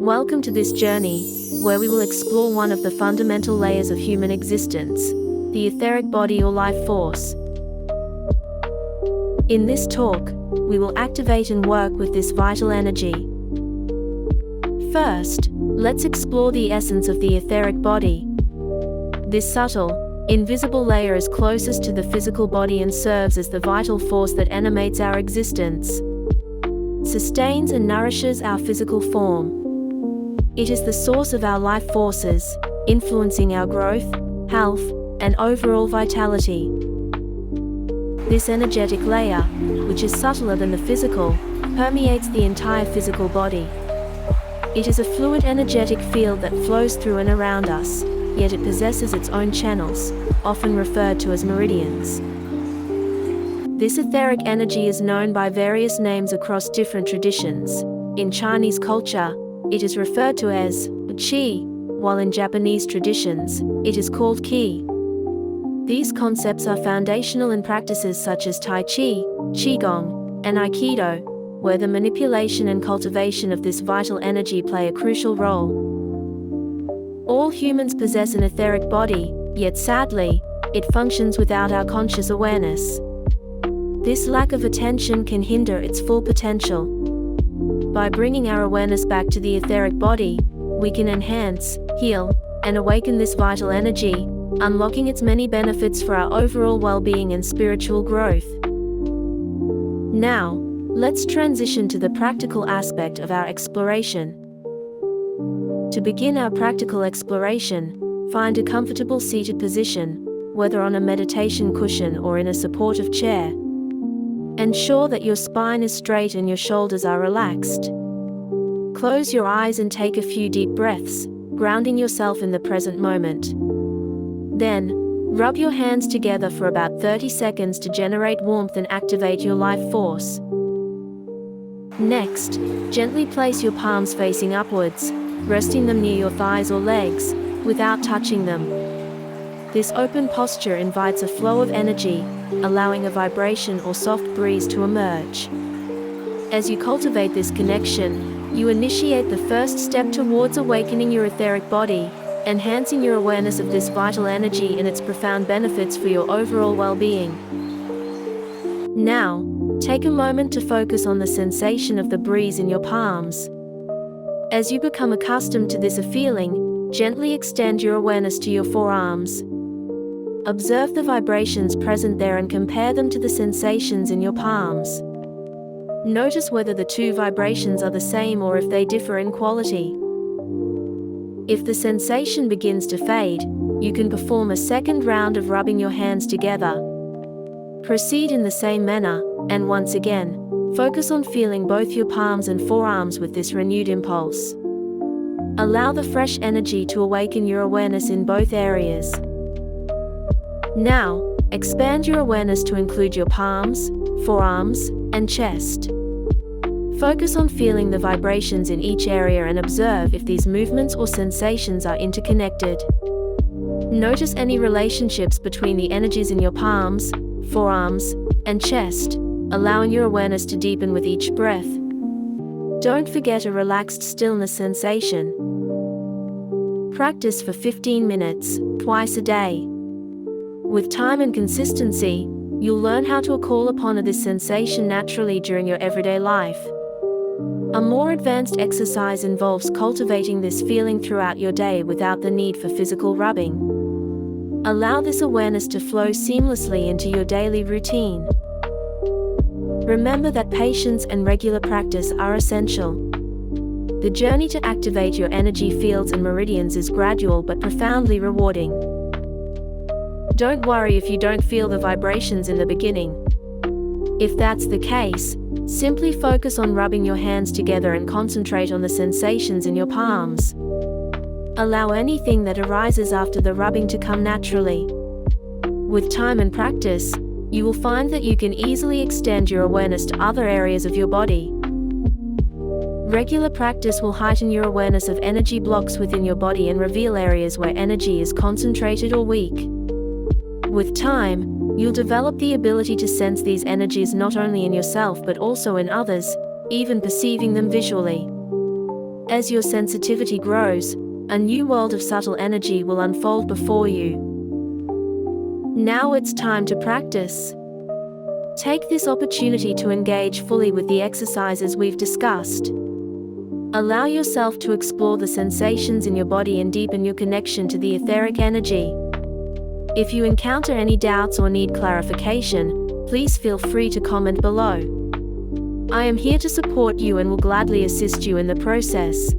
Welcome to this journey, where we will explore one of the fundamental layers of human existence, the etheric body or life force. In this talk, we will activate and work with this vital energy. First, let's explore the essence of the etheric body. This subtle, invisible layer is closest to the physical body and serves as the vital force that animates our existence, sustains and nourishes our physical form. It is the source of our life forces, influencing our growth, health, and overall vitality. This energetic layer, which is subtler than the physical, permeates the entire physical body. It is a fluid energetic field that flows through and around us, yet it possesses its own channels, often referred to as meridians. This etheric energy is known by various names across different traditions. In Chinese culture, it is referred to as qi, while in Japanese traditions, it is called ki. These concepts are foundational in practices such as Tai Chi, Qigong, and Aikido, where the manipulation and cultivation of this vital energy play a crucial role. All humans possess an etheric body, yet sadly, it functions without our conscious awareness. This lack of attention can hinder its full potential. By bringing our awareness back to the etheric body, we can enhance, heal, and awaken this vital energy, unlocking its many benefits for our overall well-being and spiritual growth. Now, let's transition to the practical aspect of our exploration. To begin our practical exploration, find a comfortable seated position, whether on a meditation cushion or in a supportive chair. Ensure that your spine is straight and your shoulders are relaxed. Close your eyes and take a few deep breaths, grounding yourself in the present moment. Then, rub your hands together for about 30 seconds to generate warmth and activate your life force. Next, gently place your palms facing upwards, resting them near your thighs or legs, without touching them. This open posture invites a flow of energy, allowing a vibration or soft breeze to emerge. As you cultivate this connection, you initiate the first step towards awakening your etheric body, enhancing your awareness of this vital energy and its profound benefits for your overall well-being. Now, take a moment to focus on the sensation of the breeze in your palms. As you become accustomed to this feeling, gently extend your awareness to your forearms. Observe the vibrations present there and compare them to the sensations in your palms. Notice whether the two vibrations are the same or if they differ in quality. If the sensation begins to fade, you can perform a second round of rubbing your hands together. Proceed in the same manner, and once again, focus on feeling both your palms and forearms with this renewed impulse. Allow the fresh energy to awaken your awareness in both areas. Now, expand your awareness to include your palms, forearms, and chest. Focus on feeling the vibrations in each area and observe if these movements or sensations are interconnected. Notice any relationships between the energies in your palms, forearms, and chest, allowing your awareness to deepen with each breath. Don't forget a relaxed stillness sensation. Practice for 15 minutes, twice a day. With time and consistency, you'll learn how to call upon this sensation naturally during your everyday life. A more advanced exercise involves cultivating this feeling throughout your day without the need for physical rubbing. Allow this awareness to flow seamlessly into your daily routine. Remember that patience and regular practice are essential. The journey to activate your energy fields and meridians is gradual but profoundly rewarding. Don't worry if you don't feel the vibrations in the beginning. If that's the case, simply focus on rubbing your hands together and concentrate on the sensations in your palms. Allow anything that arises after the rubbing to come naturally. With time and practice, you will find that you can easily extend your awareness to other areas of your body. Regular practice will heighten your awareness of energy blocks within your body and reveal areas where energy is concentrated or weak. With time, you'll develop the ability to sense these energies not only in yourself but also in others, even perceiving them visually. As your sensitivity grows, a new world of subtle energy will unfold before you. Now it's time to practice. Take this opportunity to engage fully with the exercises we've discussed. Allow yourself to explore the sensations in your body and deepen your connection to the etheric energy. If you encounter any doubts or need clarification, please feel free to comment below. I am here to support you and will gladly assist you in the process.